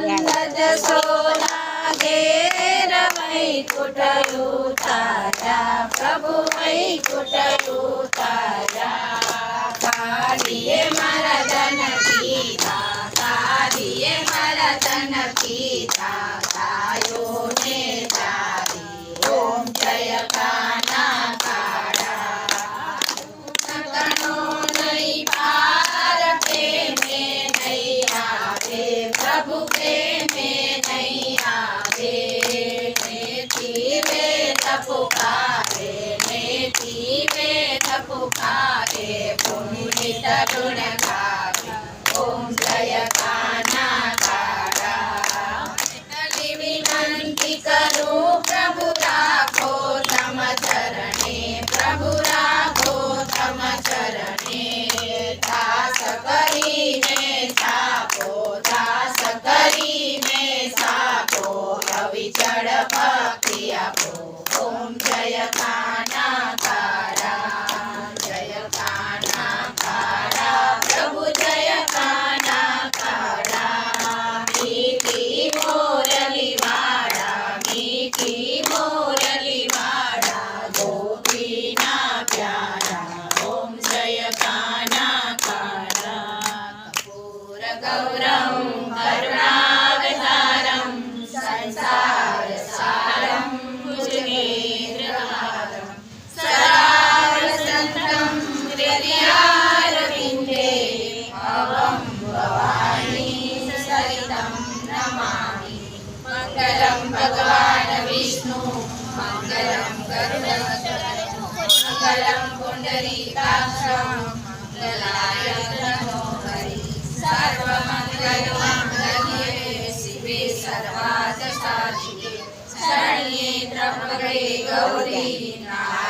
નંદ જશોદા ઘેર વૈકુંઠ ઉતાર્યા, પ્રભુ વૈકુંઠ ઉતાર્યા. કાઢીએ મારા ધન પીતા, કાઢીએ મારા ધન પીતા, ગાયોને ચારી ઓમ જય કાના કાળા. નકણો નહીં પાર પ્રેમે નહીં આવે, પ્રભુ પ્રેમે નહીં આવે. નેથી વેદ પુકારે, નેથી વેદ પુકારે, પુનિત ગુણ ગાવે ઓમ જય કાના કાળા. એટલી વિનંતી કરું પ્રભુ રાખો તમ ચરણે, પ્રભુ રાખો તમ ચરણે. દાસ કરીને છાપો, દાસ કરીને છાપો, અવિચળ ભક્તિ આપો ઓમ જય કાના કાળા. જય કાના કાળા, પ્રભુ જય કાના કાળા. મીઠી મોરલી વાળા, મીઠી મોરલી વાળા, ગોપીના પ્યારા ઓમ જય કાના કાળા. પૂર ગૌરમ કરુણાવતારમ, સંસાર સારમ ભુજગેન્દ્રહારમ, સદા વસંતમ હૃદયારવિંદે, અવં ભવાની સરિતં નમામિ. મંગલં ભગવાન વિષ્ણુ, મંગલં ગરુડધ્વજ, મંગલં પુંડરીકાક્ષ, મંગલાય તનોહરી. સર્વમંગલમાંગલ્ये શિવે સર્વાર્થસાધિકે, શરણ્યે ત્ર્યંબકે ગૌરી નારાયણી